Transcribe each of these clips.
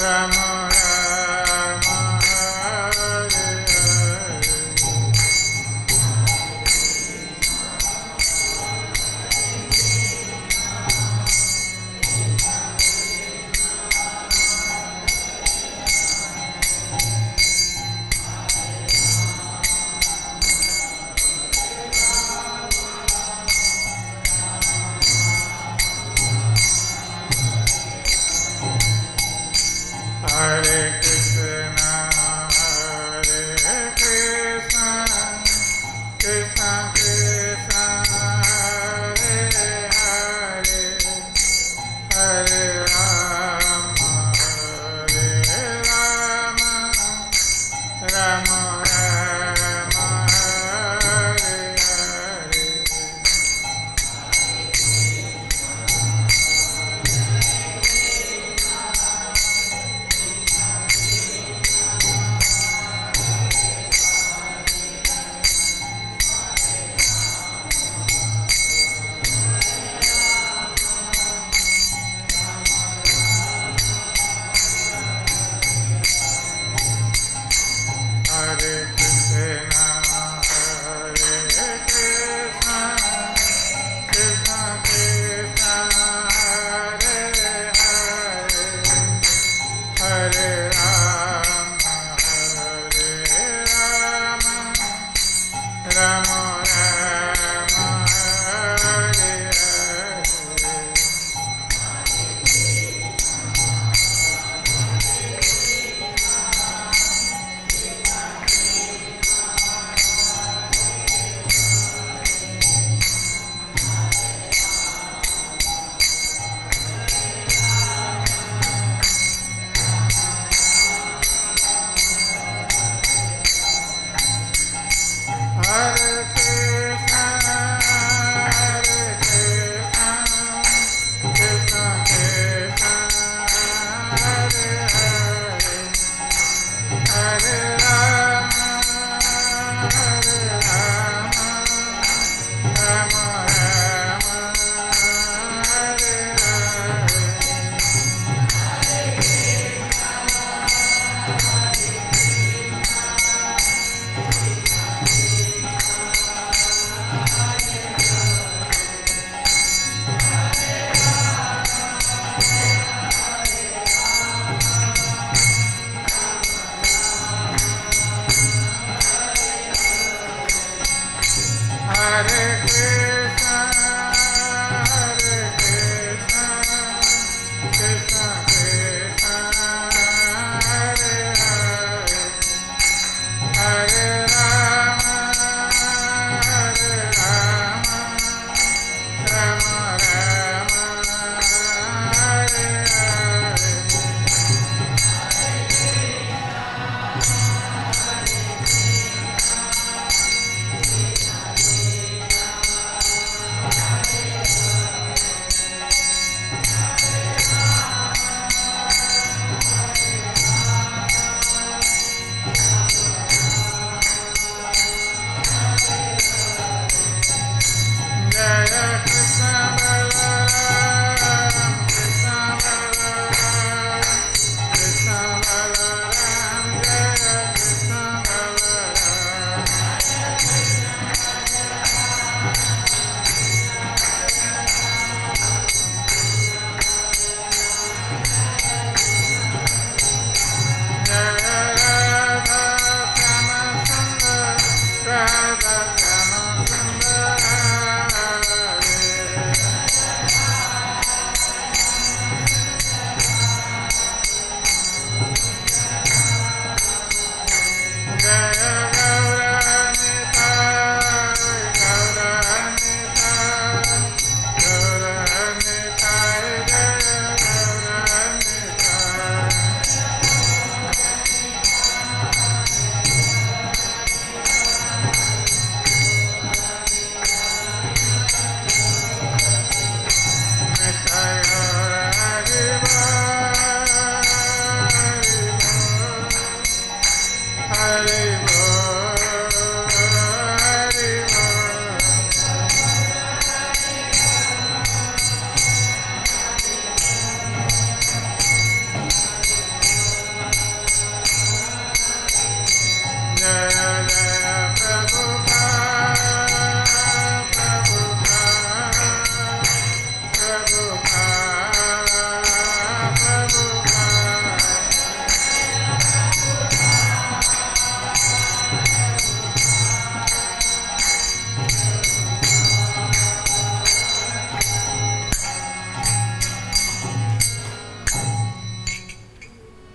Rama Rama Hare Hare Krishna, Krishna Krishna, Hare Hare, Hare Rama, Rama Rama, Hare Hare.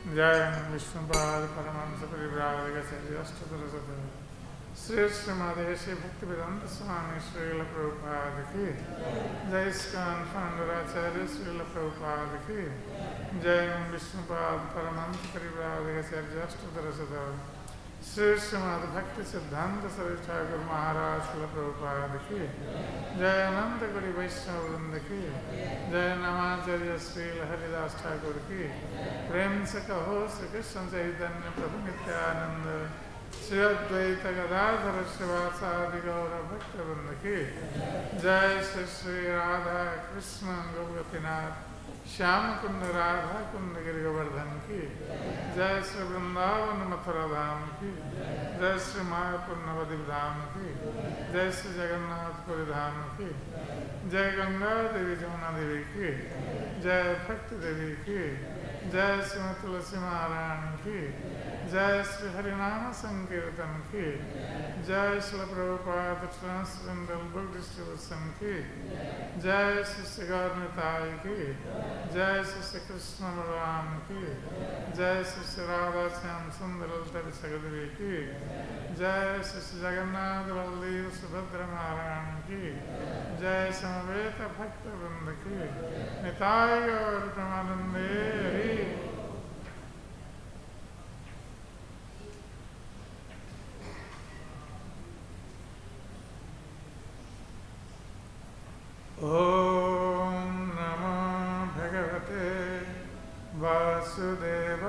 जय विष्णुपाद परमहंस परिव्राजकाचार्य श्री श्रीमते श्री भक्तिवेदांत स्वामी श्रील प्रभुपाद की जय। ISKCON founder आचार्य श्रील प्रभुपाद की जय। विष्णुपाद परमहंस परिव्राजकाचार्य श्री श्रीमद भक्ति सिद्धांत सरस्वती ठाकुर महाराज श्रील प्रभुपाद की जय। अनंत गुरु वैष्णव वृंद की जय। नमाचार्य श्री हरिदास ठाकुर की प्रेम से कहो श्री कृष्ण चैतन्य प्रभु नित्यानंद श्री अद्वैत गदाधर श्रीवासादि गौरव भक्तवृंद की जय। श्री श्री राधा कृष्ण गोपीनाथ श्याम कुंड राधा कुंड गिरि गोवर्धन की जय। श्री वृंदावन मथुरा धाम की जय। श्री मायापुर नवद्वीप धाम की जय। श्री जगन्नाथपुरी धाम की जय। गंगा देवी जमुना देवी की जय। भक्ति देवी की जय। श्री तुलसी महारानी की जय। श्री हरिनाम संकीर्तन की जय। Shri Prabhupada transgender book distribution की जय। श्री गौरनिताई की जय। श्री कृष्ण भगवान की जय। श्री राधा श्याम सुंदर सगदेवी की जय। श्री जगन्नाथ बलदेव सुभद्रा महारानी की जय। समवेत भक्त वृंद की निताय गौर प्रेमानंदे हरि। ओम नमो भगवते वासुदेवाय।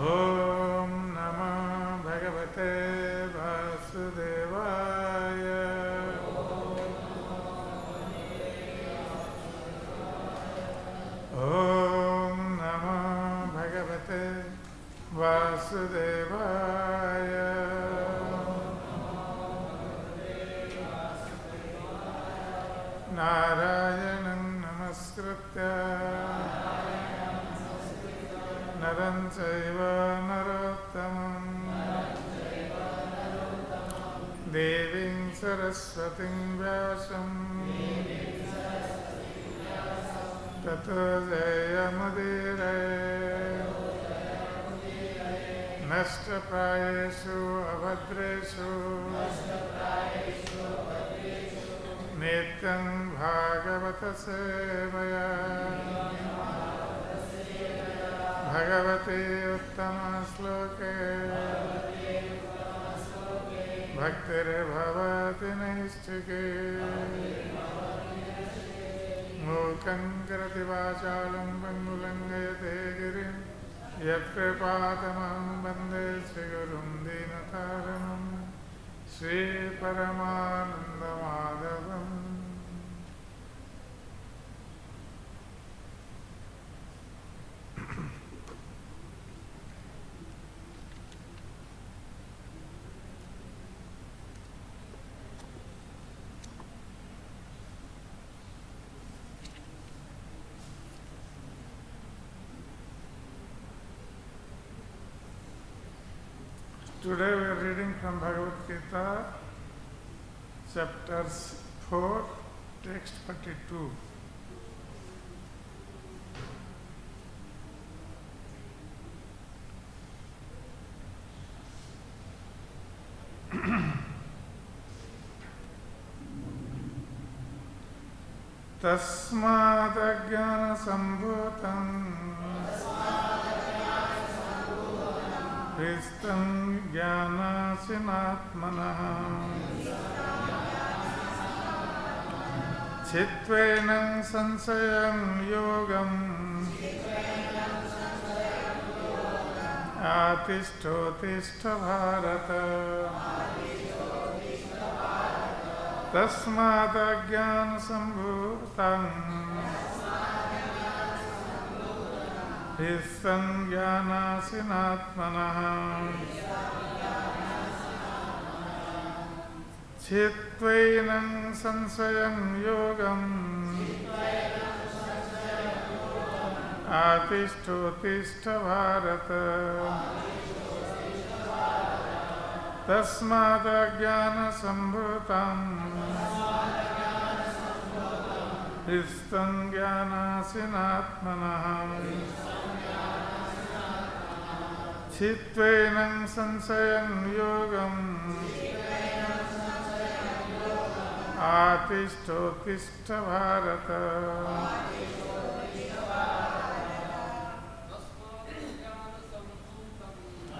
ओम नमो भगवते वासुदेवाय। ओम नमो भगवते वासुदेवाय। नारायणं नमस्कृत्य नरं चैव नरोत्तमं देवीं सरस्वतीं व्यासं ततो जयमुदीरये। नष्टप्रायेषु अभद्रेषु नित्यं भागवत सेवया भगवते उत्तमश्लोके भक्तिर्भवति नैष्ठिके। मूकं करोति वाचालं पङ्गुलङ्घयते गिरिं यत्कृपातमहं वन्दे श्रीगुरुं दीनतारिणं श्रीपरमानन्दमाधवम्। Today we are reading from Bhagavad-gītā, chapters 4, text 42. tasmād ajñāna-sambhūtaṁ hṛt-stham jñānāsinātmanaḥ chittvainaṁ saṁśayam yogam ātiṣṭhottiṣṭha Bhārata tasmād ajñāna-sambhūtaṁ hṛt-stham jñānāsinātmanaḥ chittvainaṁ saṁśayam yogam ātiṣṭhottiṣṭha Bhārata tasmād ajñāna-sambhūtaṁ hṛt-stham jñānāsinātmanaḥ chittvainaṁ saṁśayam yogam ātiṣṭhottiṣṭha Bhārata.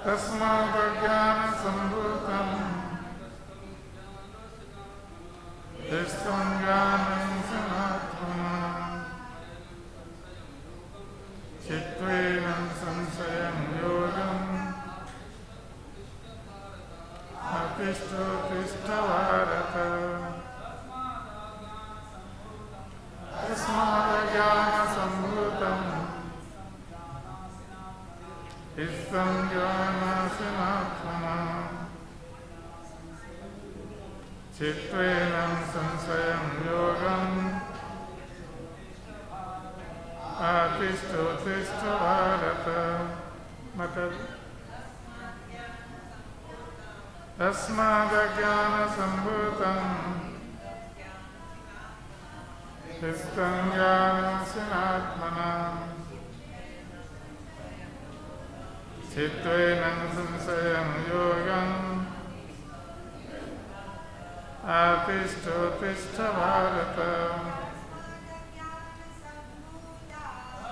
tasmād ajñāna-sambhūtaṁ hṛt-stham jñānāsinātmanaḥ chittvainaṁ saṁśayam yogam ātiṣṭhottiṣṭha Bhārata. tasmād ajñāna-sambhūtaṁ hṛt-stham jñānāsinātmanaḥ chittvainaṁ saṁśayam yogam ātiṣṭhottiṣṭha Bhārata. Mataji. tasmād ajñāna-sambhūtaṁ hṛt-stham jñānāsinātmanaḥ chittvainaṁ saṁśayam yogam ātiṣṭhottiṣṭha Bhārata.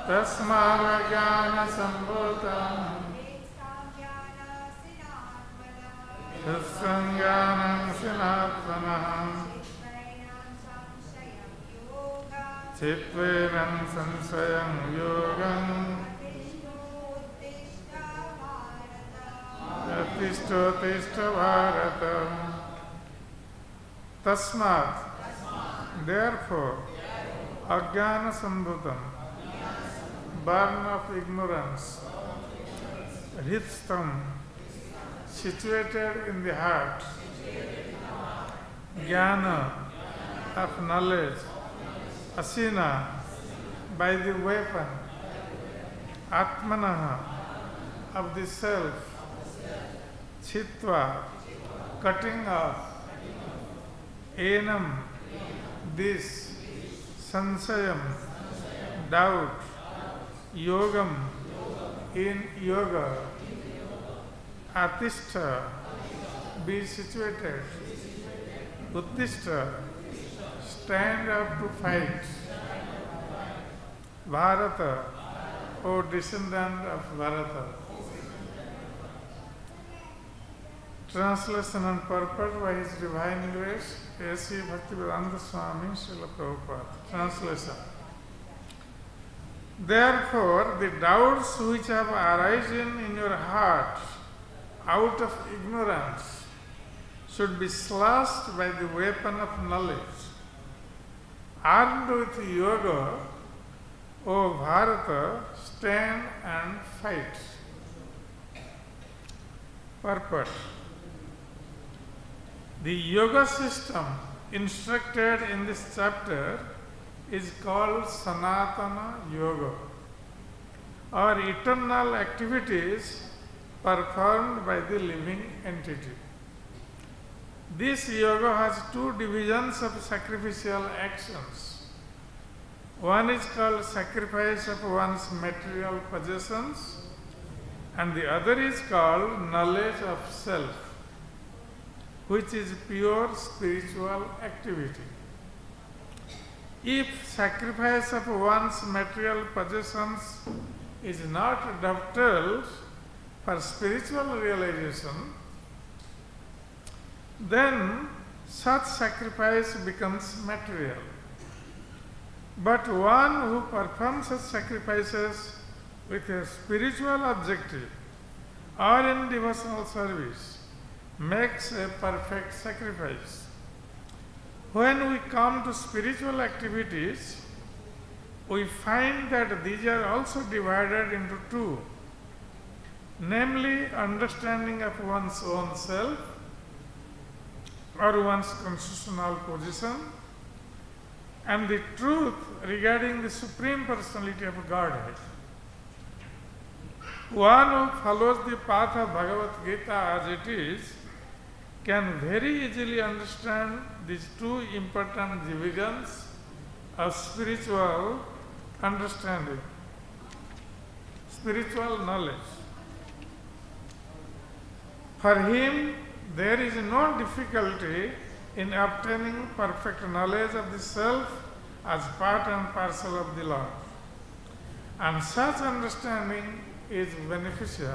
tasmād ajñāna-sambhūtaṁ hṛt-stham jñānāsinātmanaḥ chittvainaṁ saṁśayam yogam ātiṣṭhottiṣṭha Bhārata. tasmāt, therefore, ajñāna-sambhūtaṁ, born of ignorance, hṛt-stham, situated in the heart, jñāna, of knowledge, asinā, by the weapon, ātmanaḥ, of the self, chittvā, cutting off, enam, this, saṁśayam, doubt, yogam, in yoga, ātiṣṭhā, be situated, uttiṣṭha, stand up to fight, Bharata, O descendant of Bharata. Translation and purport by His Divine Grace, A.C. Bhakti-Vedanta Swami Srila Purport. Translation. Therefore, the doubts which have arisen in your heart out of ignorance should be slashed by the weapon of knowledge. Armed with yoga, O Bharata, stand and fight. Purport. The yoga system instructed in this chapter is called sanātana-yoga, or eternal activities performed by the living entity. This yoga has two divisions of sacrificial actions. One is called sacrifice of one's material possessions, and the other is called knowledge of self, which is pure spiritual activity. If sacrifice of one's material possessions is not dovetailed for spiritual realization, then such sacrifice becomes material. But one who performs such sacrifices with a spiritual objective or in devotional service makes a perfect sacrifice. When we come to spiritual activities, we find that these are also divided into two, namely understanding of one's own self or one's constitutional position, and the truth regarding the Supreme Personality of Godhead. One who follows the path of Bhagavad-gītā as it is can very easily understand these two important divisions of spiritual understanding, spiritual knowledge. For him, there is no difficulty in obtaining perfect knowledge of the self as part and parcel of the Lord. And such understanding is beneficial.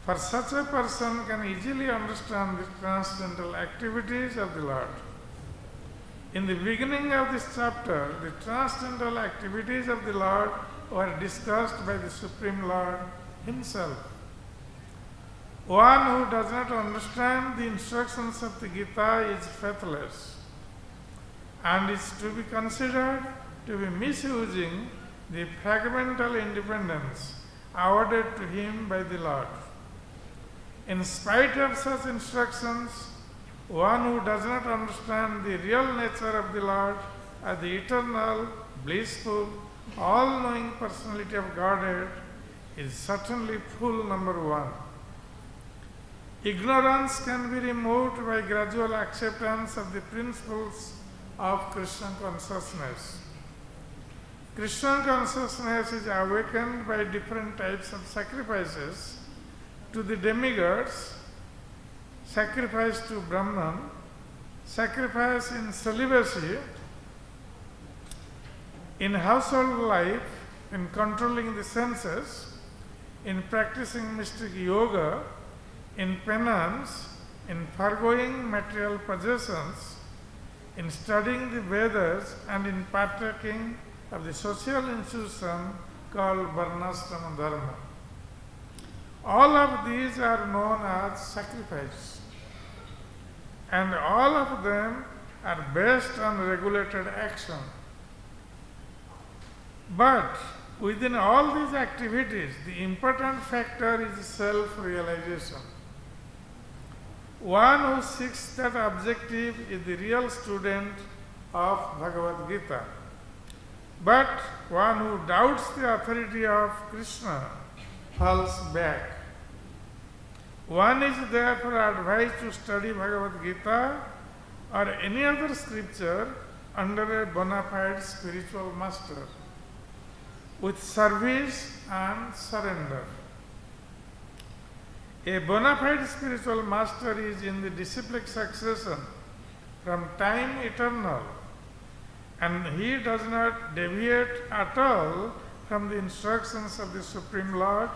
For such a person can easily understand the transcendental activities of the Lord. In the beginning of this chapter, the transcendental activities of the Lord were discussed by the Supreme Lord Himself. One who does not understand the instructions of the Gita is faithless and is to be considered to be misusing the fragmental independence awarded to him by the Lord. In spite of such instructions, one who does not understand the real nature of the Lord as the eternal, blissful, all-knowing personality of Godhead is certainly fool number one. Ignorance can be removed by gradual acceptance of the principles of Krishna consciousness. Krishna consciousness is awakened by different types of sacrifices to the demigods, sacrifice to Brahman, sacrifice in celibacy, in household life, in controlling the senses, in practicing mystic yoga, in penance, in foregoing material possessions, in studying the Vedas, and in partaking of the social institution called varṇāśrama-dharma. All of these are known as sacrifice, and all of them are based on regulated action. But within all these activities, the important factor is self-realization. One who seeks that objective is the real student of Bhagavad-gītā. But one who doubts the authority of Krishna falls back. One is therefore advised to study Bhagavad-gītā or any other scripture under a bona fide spiritual master with service and surrender. A bona fide spiritual master is in the disciplic succession from time eternal, and he does not deviate at all from the instructions of the Supreme Lord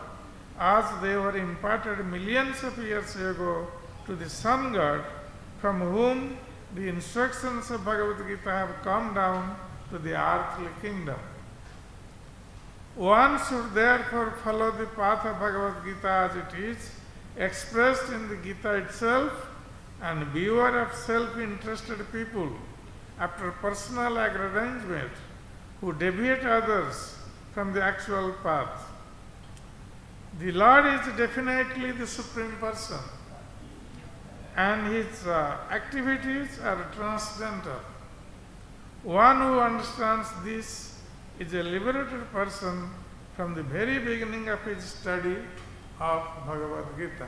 as they were imparted millions of years ago to the Sun God, from whom the instructions of Bhagavad-gītā have come down to the earthly kingdom. One should therefore follow the path of Bhagavad-gītā as it is, expressed in the Gita itself, and beware of self-interested people after personal aggrandizement who deviate others from the actual path. The Lord is definitely the Supreme Person, and His activities are transcendental. One who understands this is a liberated person from the very beginning of his study of Bhagavad-gītā.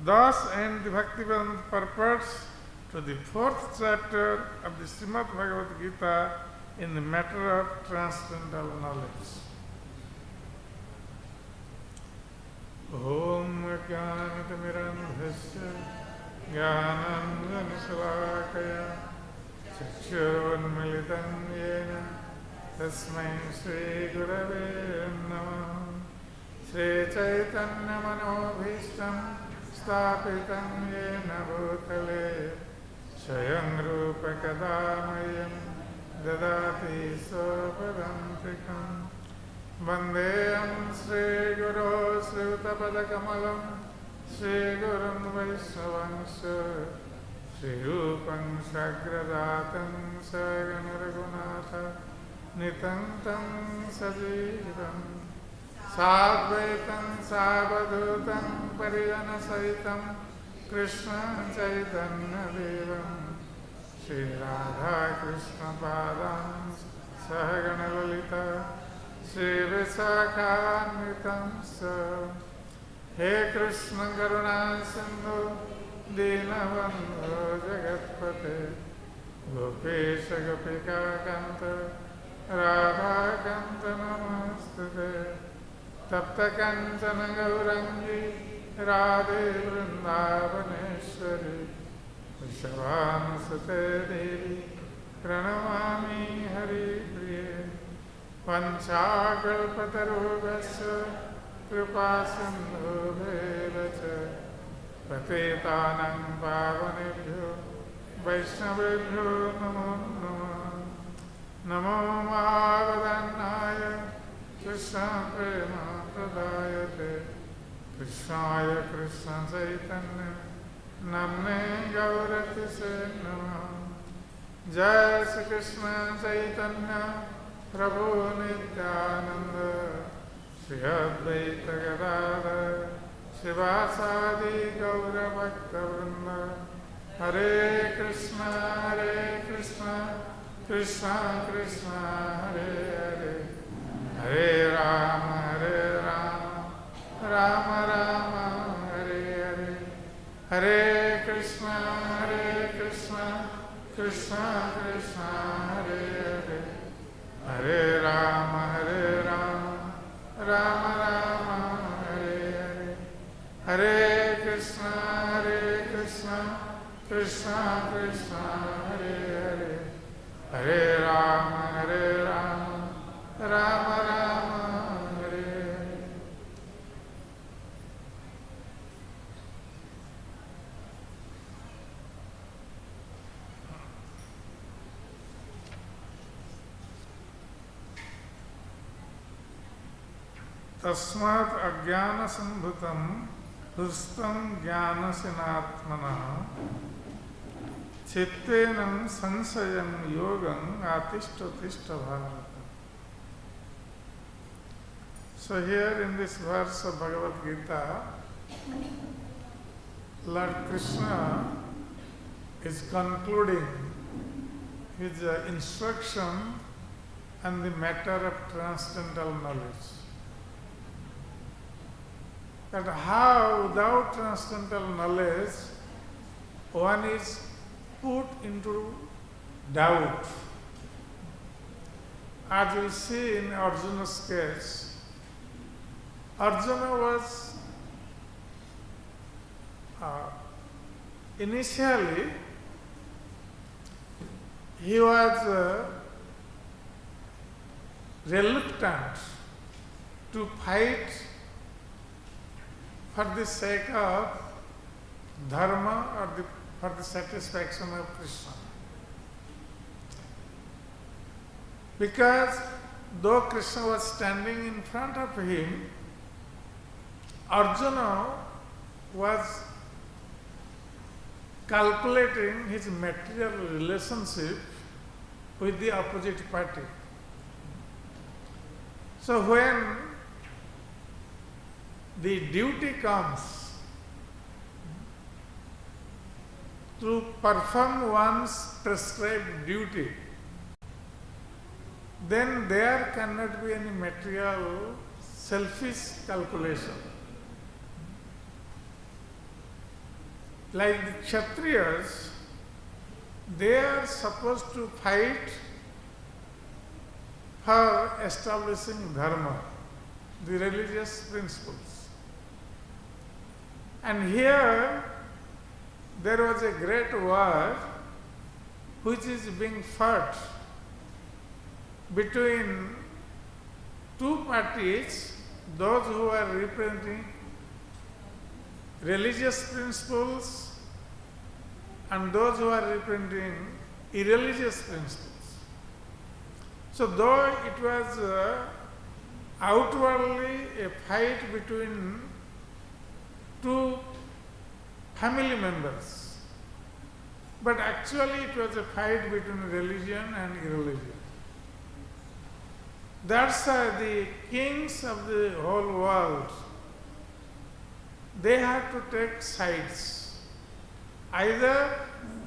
Thus end the Bhakti-Vedanta purports to the 4th chapter of the Srimad Bhagavad-gītā in the matter of transcendental knowledge. Om Jnānatimirandhasya Jnānānjana-salakaya Chakshurunmilitam yena Tasmai Shri Gurave Namah. Shri Chaitanya-manobhishtam Sthapitam yena bhutale Swayam Rupa Kadamayam Dadati Swapadantikam. Vandeyam Sri Guru Srivatapadakamalam Sri Gurum Vaishnavansya Sri Rupam Sagradatam Saganaragunatha Nitantam Sajivam Sadvaitam Savadhutam Parijana Sahitam Krishna Chaitanya Devam Sri Radha Krishna Padam Sahagana Lalita Shri Visakhanvitam Sa. He Krishna Karuna Sindhu Dinabandhu Jagatpate Gopesha Gopika Kanta Radha Kanta Namastute Tapta Kancana Gaurangi Radhe Vrindavaneshwari Vrishabhanusute Devi Pranamami Hari Priye Vanchakalpatarubhasya Kripa Sindhubheva Patitanam Pavanebhyo Vaishnavebhyo Namo Namo Namo Mahavadanaya Krishna Prema Pradayate Krishnaya Krishna Chaitanya Namne Gaurati Namo Jai Shri Krishna Chaitanya Prabhu Nityananda Shri Advaita Gadadhar Srivasadi Gaura Bhakta Vrinda Hare Krishna Krishna Krishna Hare Hare Hare Rama Rama Rama Hare Hare Hare Krishna Krishna Krishna Hare Hare Hare Rama Rama Rama Hare Hare Hare Krishna Krishna Krishna Hare Hare Hare Rama Rama Rama Hare Hare. tasmāt ajñāna-sambhūtaṁ hṛt-stham jñānāsinātmanaḥ chittvainaṁ saṁśayam yogam ātiṣṭhottiṣṭha Bharata. So here in this verse of Bhagavad-gītā, Lord Krishna is concluding his instruction on the matter of transcendental knowledge. That how without transcendental knowledge one is put into doubt. As we see in Arjuna's case, Arjuna was initially he was reluctant to fight for the sake of dharma or for the satisfaction of Krishna. Because though Krishna was standing in front of him, Arjuna was calculating his material relationship with the opposite party. So when the duty comes to perform one's prescribed duty, then there cannot be any material selfish calculation. Like the Kshatriyas, they are supposed to fight for establishing dharma, the religious principles. And here there was a great war which is being fought between two parties, those who are representing religious principles and those who are representing irreligious principles. So though it was outwardly a fight between two family members, but actually it was a fight between religion and irreligion. That's the kings of the whole world, they have to take sides. Either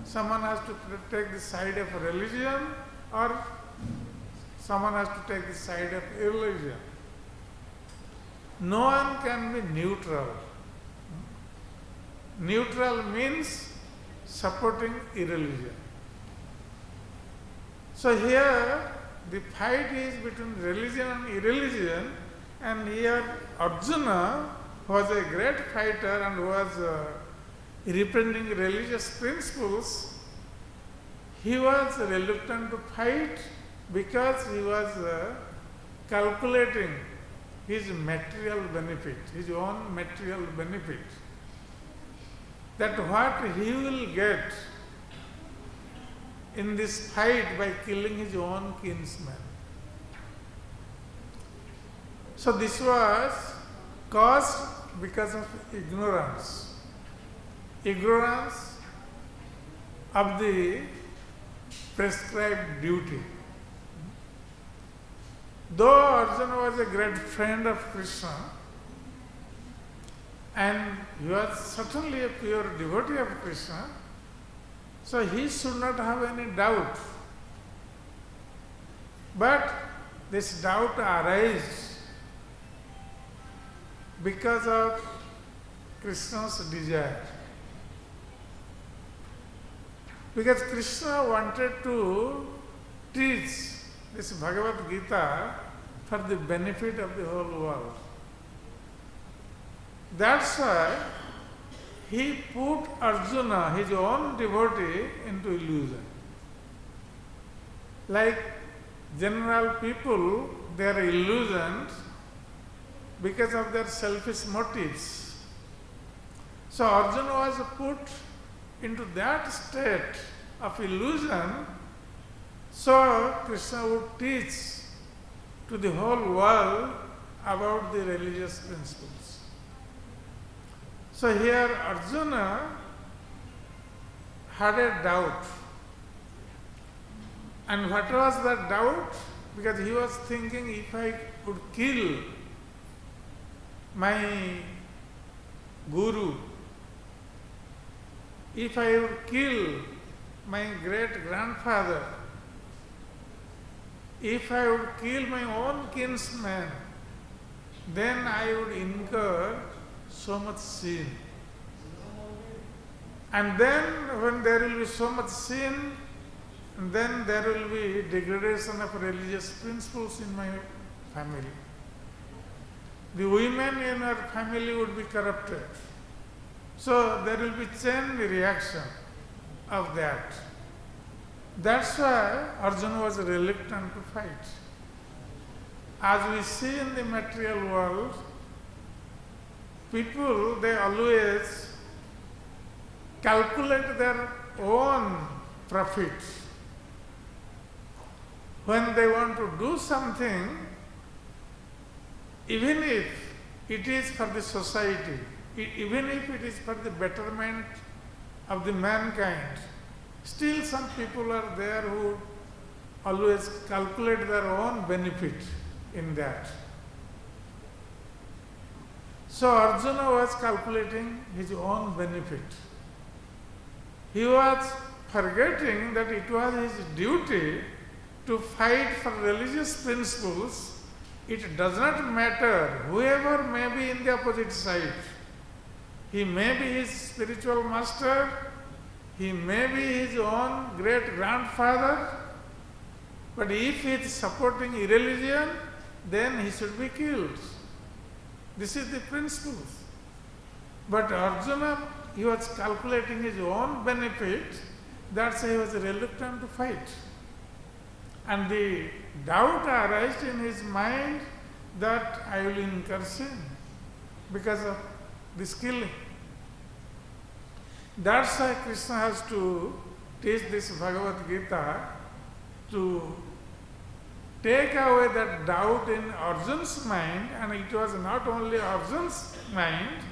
someone has to take the side of religion or someone has to take the side of irreligion. No one can be neutral. Neutral means supporting irreligion. So here the fight is between religion and irreligion, and here Arjuna, who was a great fighter and who was representing religious principles, he was reluctant to fight because he was calculating his material benefit, his own material benefit. That what he will get in this fight by killing his own kinsman. So this was caused because of ignorance. Ignorance of the prescribed duty. Though Arjuna was a great friend of Krishna, and he was certainly a pure devotee of Krishna, so he should not have any doubt. But this doubt arises because of Krishna's desire. Because Krishna wanted to teach this Bhagavad-gītā for the benefit of the whole world. That's why he put Arjuna, his own devotee, into illusion. Like general people, they are illusioned because of their selfish motives. So Arjuna was put into that state of illusion, so Krishna would teach to the whole world about the religious principles. So here Arjuna had a doubt. And what was that doubt? Because he was thinking, if I could kill my guru, if I would kill my great-grandfather, if I would kill my own kinsman, then I would incur so much sin. And then when there will be so much sin, then there will be degradation of religious principles in my family. The women in our family would be corrupted. So there will be chain reaction of that. That's why Arjuna was reluctant to fight. As we see in the material world, people, they always calculate their own profit. When they want to do something, even if it is for the society, even if it is for the betterment of the mankind, still some people are there who always calculate their own benefit in that. So Arjuna was calculating his own benefit. He was forgetting that it was his duty to fight for religious principles. It does not matter whoever may be in the opposite side. He may be his spiritual master, he may be his own great-grandfather, but if he is supporting irreligion, then he should be killed. This is the principle. But Arjuna, he was calculating his own benefit, that's why he was reluctant to fight. And the doubt arose in his mind that I will incur sin because of this killing. That's why Krishna has to teach this Bhagavad-gītā to take away that doubt in Arjuna's mind, and it was not only Arjuna's mind,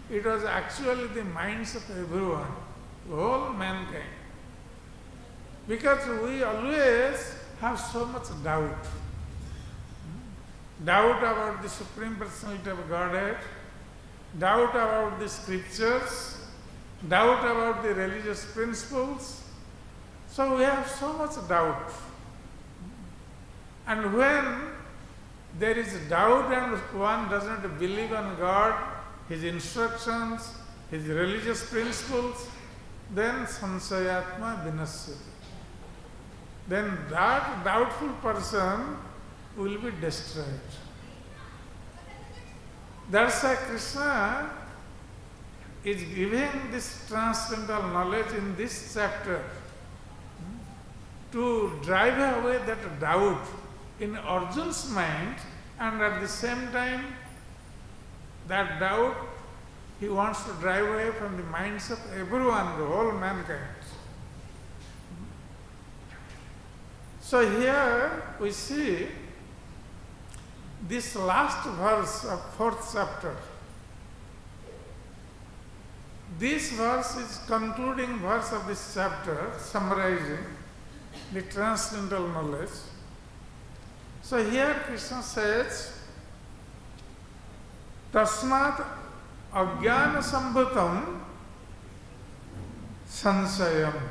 it was actually the minds of everyone, the whole mankind. Because we always have so much doubt. Doubt about the Supreme Personality of Godhead, doubt about the scriptures, doubt about the religious principles. So we have so much doubt. And when there is doubt and one does not believe on God, His instructions, His religious principles, then saṁśayātma vinasyati. then that doubtful person will be destroyed. That's why Krishna is giving this transcendental knowledge in this chapter to drive away that doubt in Arjuna's mind, and at the same time that doubt he wants to drive away from the minds of everyone, the whole mankind. So here we see this last verse of 4th chapter. This verse is concluding verse of this chapter, summarizing the transcendental knowledge. So here Krishna says, tasmāt ajñāna-sambhūtaṁ saṁśayam.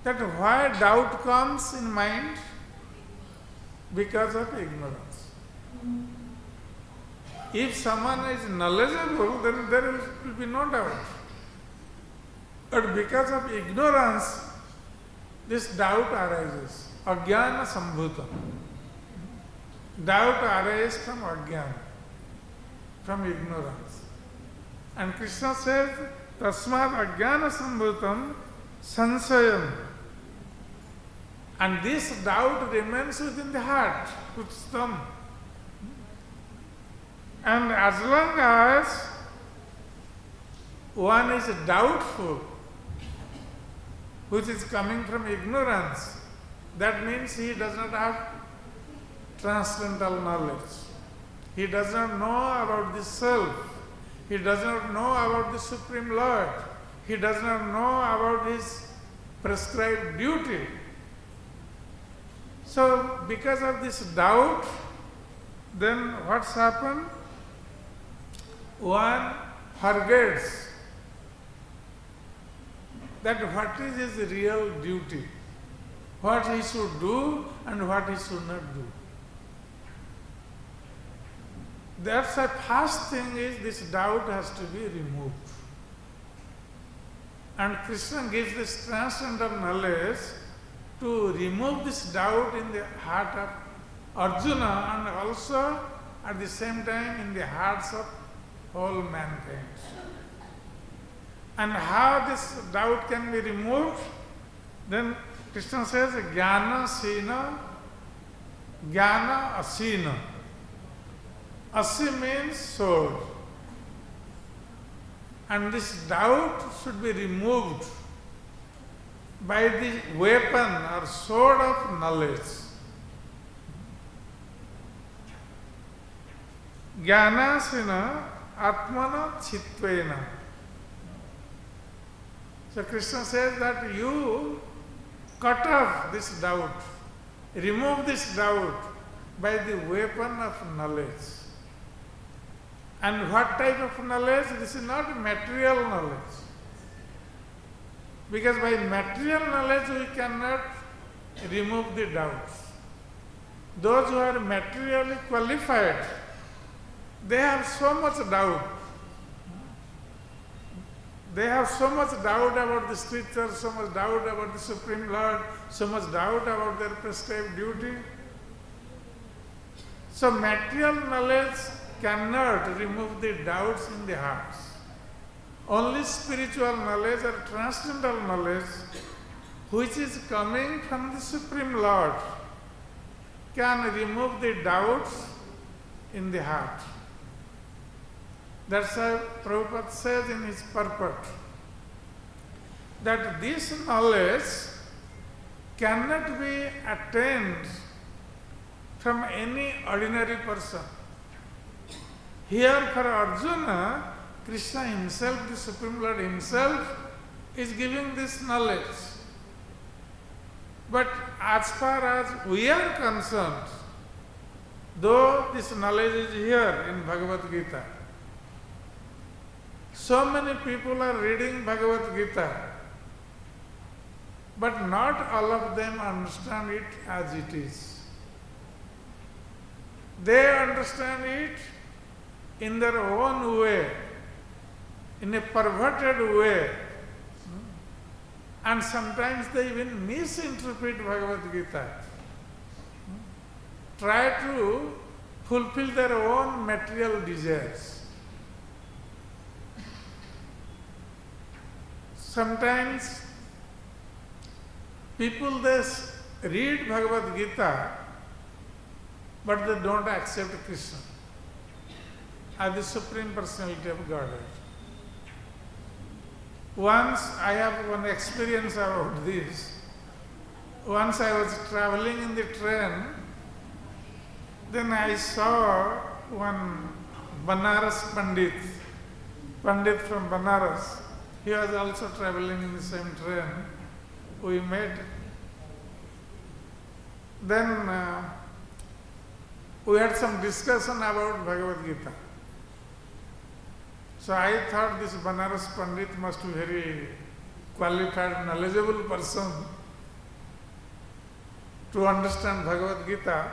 That why doubt comes in mind? Because of ignorance. If someone is knowledgeable, then there will be no doubt. But because of ignorance, this doubt arises. Ajñāna-sambhūtam. Doubt arises from ajñāna, from ignorance. And Krishna says, tasmāt ajñāna-sambhūtam saṁśayam. And this doubt remains within the heart, hṛt-stham. And as long as one is doubtful, which is coming from ignorance, that means he does not have transcendental knowledge. He does not know about the self. He does not know about the Supreme Lord. He does not know about his prescribed duty. So, because of this doubt, then what's happened? One forgets that what is his real duty, what he should do and what he should not do. That's the first thing is this doubt has to be removed. And Krishna gives this transcendental knowledge to remove this doubt in the heart of Arjuna and also at the same time in the hearts of whole mankind. And how this doubt can be removed? Then Krishna says, jñānāsīna, asinā. Asi means sword. And this doubt should be removed by the weapon or sword of knowledge. jñānāsinātmanaḥ chittvainaṁ. So Krishna says that you cut off this doubt, remove this doubt by the weapon of knowledge. And what type of knowledge? This is not material knowledge. Because by material knowledge we cannot remove the doubts. Those who are materially qualified, they have so much doubt. They have so much doubt about the scripture, so much doubt about the Supreme Lord, so much doubt about their prescribed duty. So material knowledge cannot remove the doubts in the hearts. Only spiritual knowledge or transcendental knowledge, which is coming from the Supreme Lord, can remove the doubts in the heart. That's why Prabhupada says in his Purport that this knowledge cannot be attained from any ordinary person. Here for Arjuna, Krishna himself, the Supreme Lord himself, is giving this knowledge. But as far as we are concerned, though this knowledge is here in Bhagavad-gītā, so many people are reading Bhagavad-gītā, but not all of them understand it as it is. They understand it in their own way, in a perverted way. And sometimes they even misinterpret Bhagavad-gītā. Try to fulfill their own material desires. Sometimes people they read Bhagavad-gītā, but they don't accept Krishna as the Supreme Personality of Godhead. Once I have one experience about this. Once I was traveling in the train, then I saw one Banaras Pandit from Banaras. He was also traveling in the same train. We met. Then we had some discussion about Bhagavad-gītā. So I thought this Banaras Pandit must be very qualified, knowledgeable person to understand Bhagavad-gītā.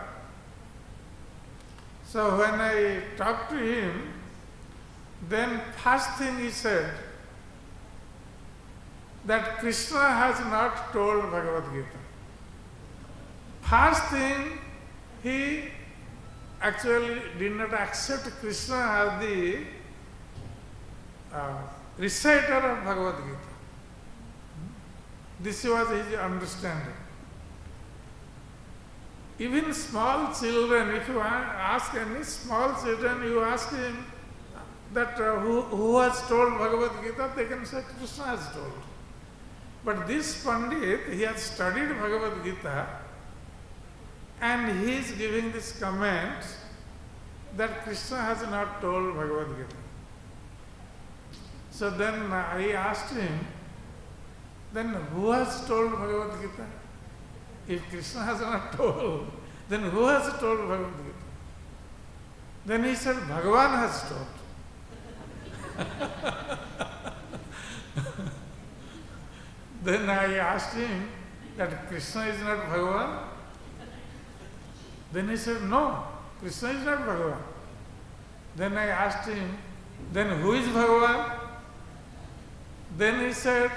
So when I talked to him, then first thing he said that Krishna has not told Bhagavad-gītā. First thing, he actually did not accept Krishna as the reciter of Bhagavad-gītā. This was his understanding. Even small children, if you ask any small children, you ask him that who has told Bhagavad-gītā, they can say Krishna has told. But this Pandit, he has studied Bhagavad-gītā and he is giving this comment that Krishna has not told Bhagavad-gītā. So then I asked him, then who has told Bhagavad-gītā? If Krishna has not told, then who has told Bhagavad-gītā? Then he said, Bhagavan has told. Then I asked him that Krishna is not Bhagavan. Then he said, no, Krishna is not Bhagavan. Then I asked him, then who is Bhagavan? Then he said,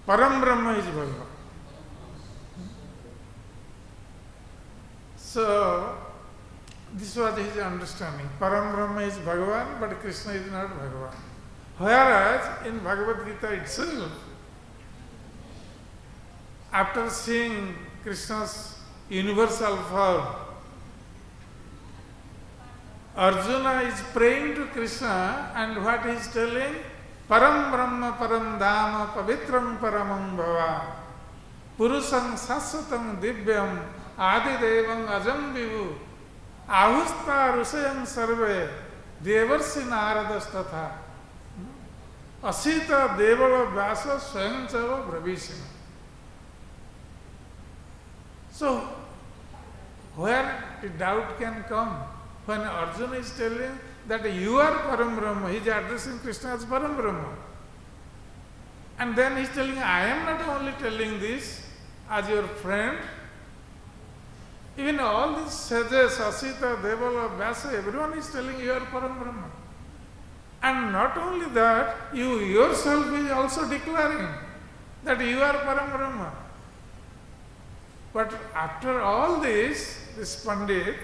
Param Brahma is Bhagavan. So, this was his understanding. Param Brahma is Bhagavan, but Krishna is not Bhagavan. Whereas in Bhagavad-gītā itself, after seeing Krishna's universal form, Arjuna is praying to Krishna and what he is telling? Param Brahma Param Dhama Pavitram Paramam Bhava Purusam Sasvatam Divyam Adidevam Ajam Vivu Ahustha Rusayam Sarve Devarsi hṛt-sthaṁ Asita Devala Vyasa saṁśayam Brabhisina. So, where the doubt can come? When Arjuna is telling that you are Param Brahma, he is addressing Krishna as Param Brahma. And then he is telling, I am not only telling this as your friend, even all these sages, Asita, Devala, Vyasa, everyone is telling you are Param Brahma. And not only that, you yourself is also declaring that you are Param Brahma. But after all this Pandit,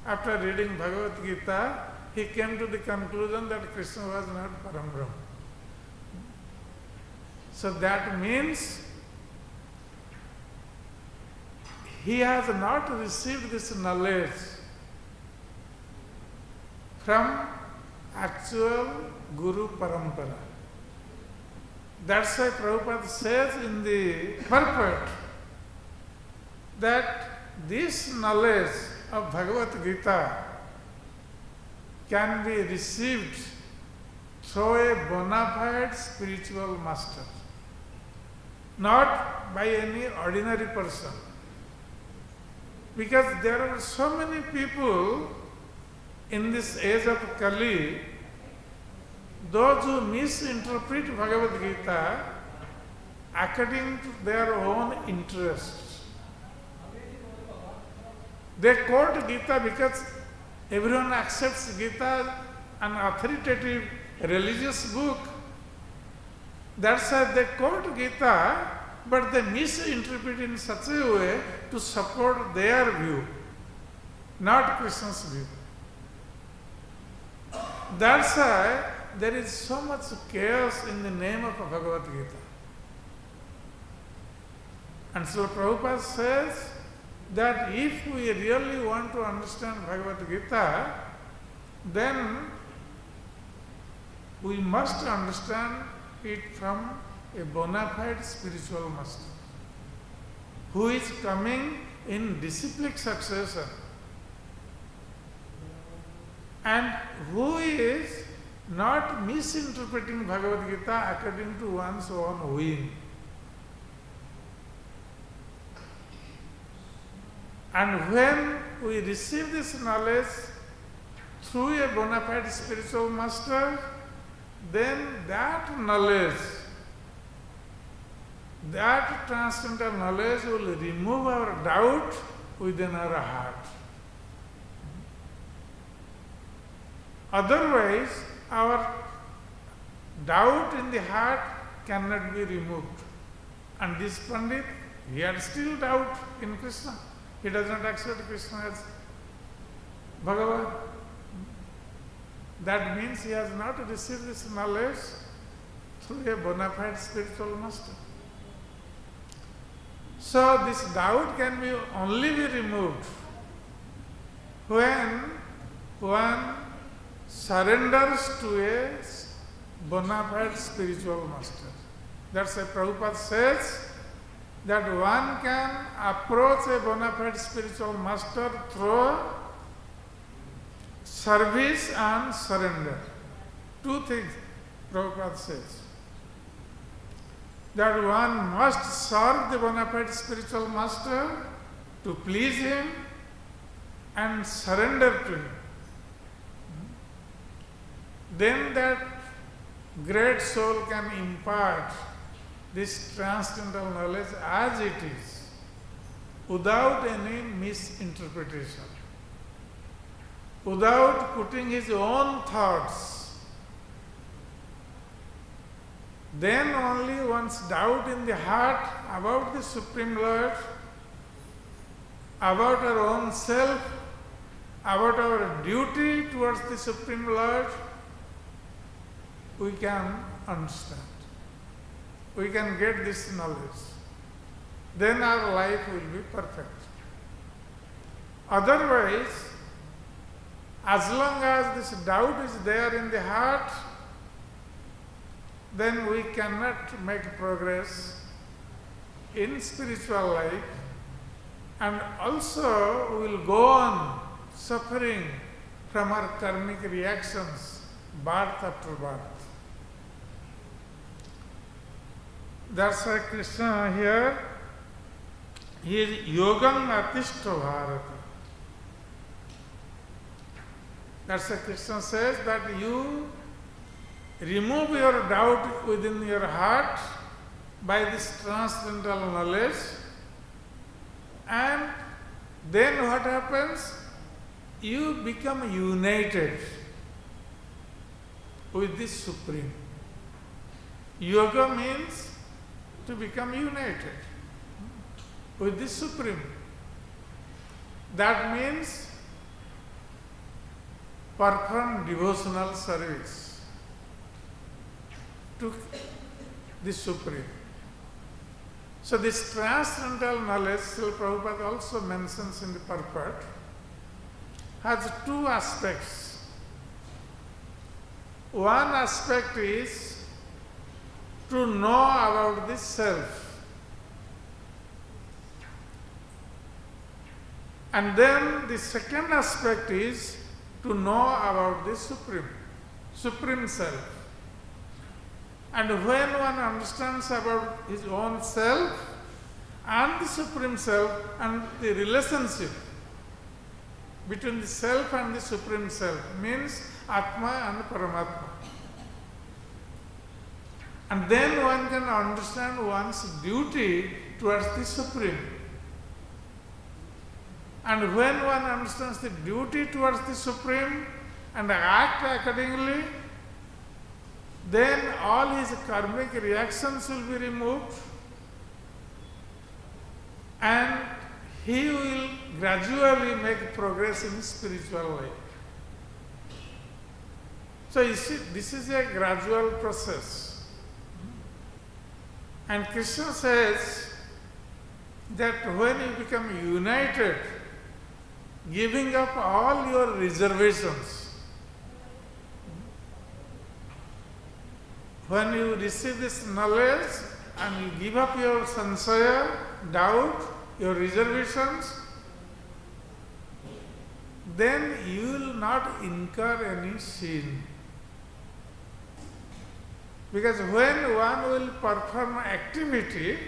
after reading Bhagavad-gītā, he came to the conclusion that Krishna was not Param Brahma. So that means he has not received this knowledge from actual Guru Parampara. That's why Prabhupada says in the Purport that this knowledge of Bhagavad-gītā can be received through a bona fide spiritual master, not by any ordinary person. Because there are so many people in this age of Kali, those who misinterpret Bhagavad-gītā according to their own interests. They quote Gita because everyone accepts Gita, an authoritative religious book. That's why they quote Gita, but they misinterpret in such a way to support their view, not Krishna's view. That's why there is so much chaos in the name of Bhagavad-gītā. And so Prabhupada says that if we really want to understand Bhagavad-gītā, then we must understand it from a bona fide spiritual master who is coming in disciplic succession and who is not misinterpreting Bhagavad-gītā according to one's own whim. And when we receive this knowledge through a bona fide spiritual master, then that knowledge, that transcendental knowledge will remove our doubt within our heart. Otherwise, our doubt in the heart cannot be removed. And this Pandit, he had still doubt in Krishna. He does not accept Krishna as Bhagavan. That means he has not received this knowledge through a bona fide spiritual master. So this doubt can be only be removed when one surrenders to a bona fide spiritual master. That's why Prabhupada says that one can approach a bona fide spiritual master through service and surrender. Two things Prabhupada says. That one must serve the bona fide spiritual master to please him and surrender to him. Then that great soul can impart this transcendental knowledge as it is, without any misinterpretation, without putting his own thoughts. Then only one's doubt in the heart about the Supreme Lord, about our own self, about our duty towards the Supreme Lord, we can understand. We can get this knowledge. Then our life will be perfect. Otherwise, as long as this doubt is there in the heart, then we cannot make progress in spiritual life, and also we will go on suffering from our karmic reactions, birth after birth. That's why Krishna here, he is yogam ātiṣṭhottiṣṭha Bharata. That's why Krishna says that you remove your doubt within your heart by this transcendental knowledge, and then what happens? You become united with this Supreme. Yoga means to become united with the Supreme. That means perform devotional service to the Supreme. So this transcendental knowledge, Srila Prabhupada also mentions in the Purport, has two aspects. One aspect is to know about the self. And then the second aspect is to know about the Supreme Self. And when one understands about his own self and the Supreme Self and the relationship between the Self and the Supreme Self, means Atma and Paramatma. And then one can understand one's duty towards the Supreme. And when one understands the duty towards the Supreme and act accordingly, then all his karmic reactions will be removed and he will gradually make progress in spiritual life. So you see, this is a gradual process. And Krishna says that when you become united, giving up all your reservations, when you receive this knowledge and you give up your saṁśayam, doubt, your reservations, then you will not incur any sin. Because when one will perform activity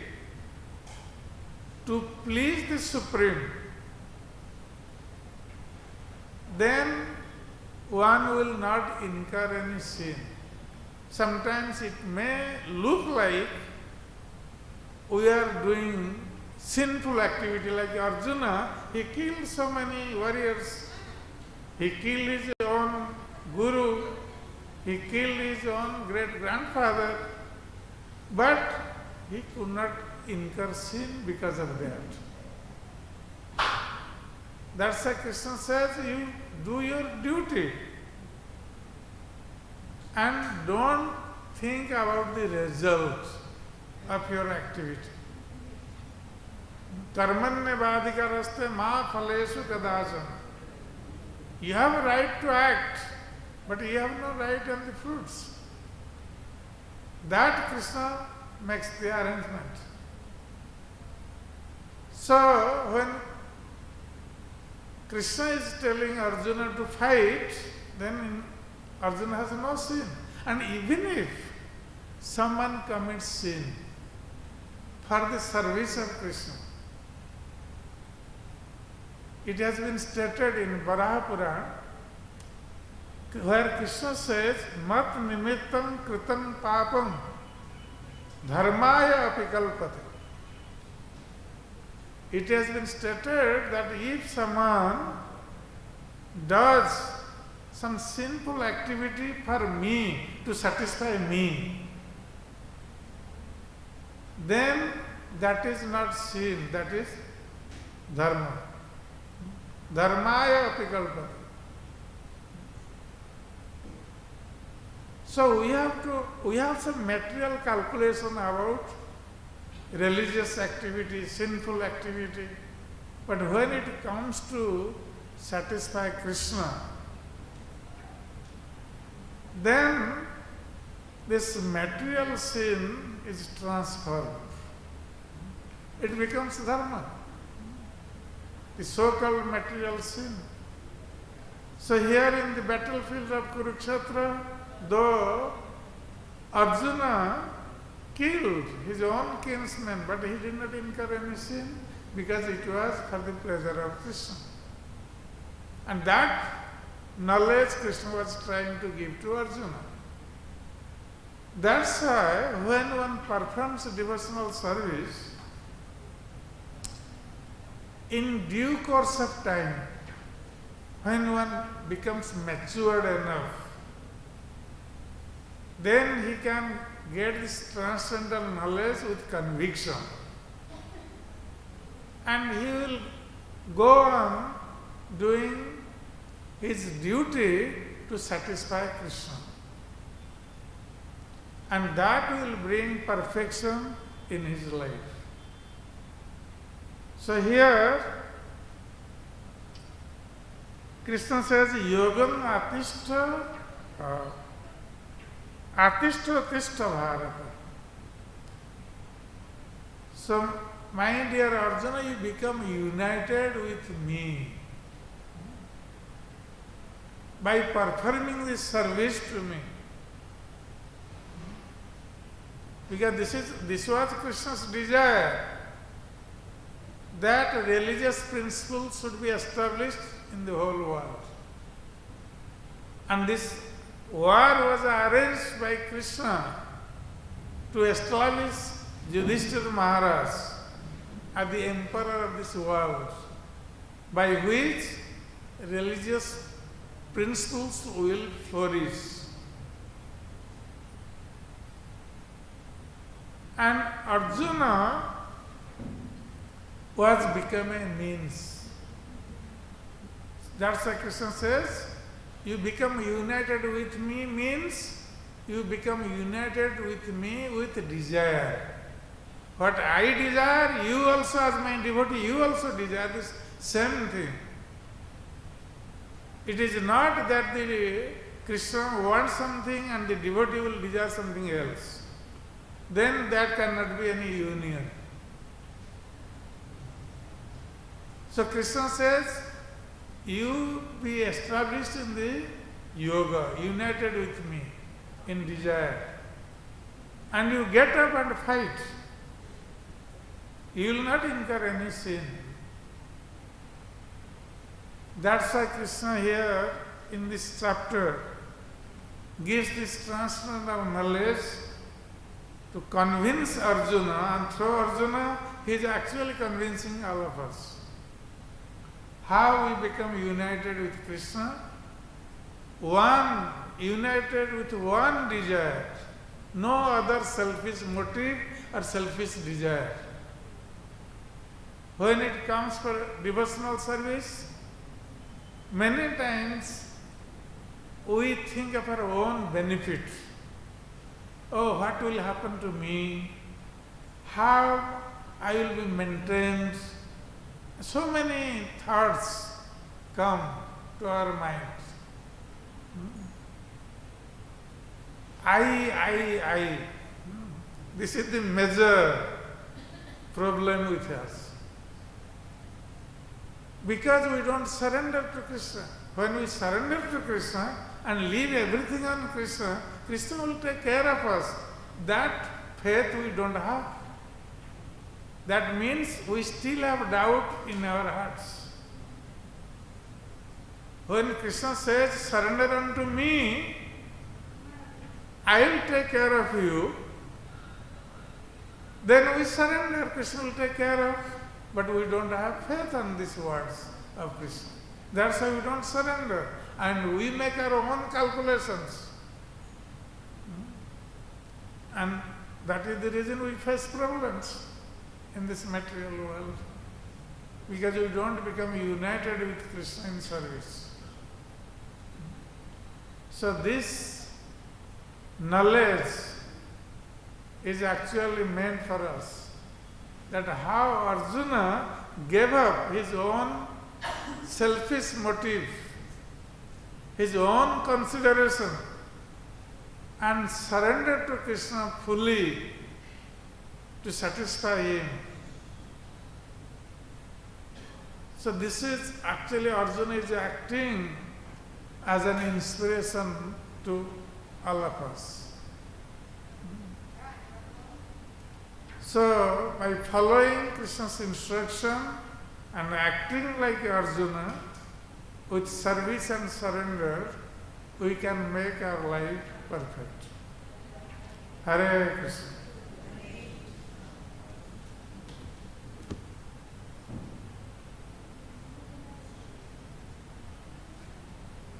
to please the Supreme, then one will not incur any sin. Sometimes it may look like we are doing sinful activity, like Arjuna. He killed so many warriors. He killed his own guru. He killed his own great-grandfather. But he could not incur sin because of that. That's why Krishna says, you do your duty and don't think about the result of your activity. Karmanya-vadika raste ma phaleshu kadācana. You have a right to act, but you have no right on the fruits. That Krishna makes the arrangement. So when Krishna is telling Arjuna to fight, then Arjuna has no sin. And even if someone commits sin for the service of Krishna, it has been stated in Varaha Purana, where Krishna says, mat nimittam kritam papam dharmaya api kalpate. It has been stated that if someone does some sinful activity for me, to satisfy me, then that is not sin, that is dharma. Dharmaya api kalpate. So we have some material calculation about religious activity, sinful activity, but when it comes to satisfy Krishna, then this material sin is transferred. It becomes dharma, the so-called material sin. So here in the battlefield of Kurukshetra, though Arjuna killed his own kinsman, but he did not incur any sin because it was for the pleasure of Krishna. And that knowledge Krishna was trying to give to Arjuna. That's why when one performs devotional service, in due course of time, when one becomes matured enough, then he can get this transcendental knowledge with conviction. And he will go on doing his duty to satisfy Krishna. And that will bring perfection in his life. So here, Krishna says, yogam ātiṣṭhottiṣṭha Bhārata. So, my dear Arjuna, you become united with me by performing this service to me. Because this was Krishna's desire, that religious principles should be established in the whole world. And this war was arranged by Krishna to establish Yudhishthira Maharaj as the emperor of this world, by which religious principles will flourish. And Arjuna was become a means. That's why Krishna says, you become united with me means you become united with me with desire. What I desire, you also as my devotee, you also desire this same thing. It is not that the Krishna wants something and the devotee will desire something else. Then that cannot be any union. So Krishna says, you be established in the yoga, united with me in desire. And you get up and fight. You will not incur any sin. That's why Krishna here in this chapter gives this transcendental knowledge to convince Arjuna, and through Arjuna he is actually convincing all of us. How we become united with Krishna? One, united with one desire, no other selfish motive or selfish desire. When it comes for devotional service, many times we think of our own benefit. Oh, what will happen to me? How I will be maintained? So many thoughts come to our minds. I. This is the major problem with us. Because we don't surrender to Krishna. When we surrender to Krishna and leave everything on Krishna, Krishna will take care of us. That faith we don't have. That means we still have doubt in our hearts. When Krishna says, surrender unto me, I will take care of you, then we surrender, Krishna will take care of. But we don't have faith on these words of Krishna. That's why we don't surrender. And we make our own calculations. And that is the reason we face problems in this material world. Because we don't become united with Krishna in service. So this knowledge is actually meant for us. That how Arjuna gave up his own selfish motive, his own consideration, and surrendered to Krishna fully to satisfy him. So this is actually Arjuna is acting as an inspiration to all of us. So, by following Krishna's instruction and acting like Arjuna, with service and surrender, we can make our life perfect. Hare Krishna.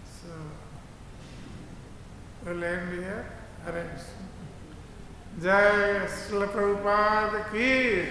So, we'll end here. Hare Krishna. Jai Srila Prabhupada ki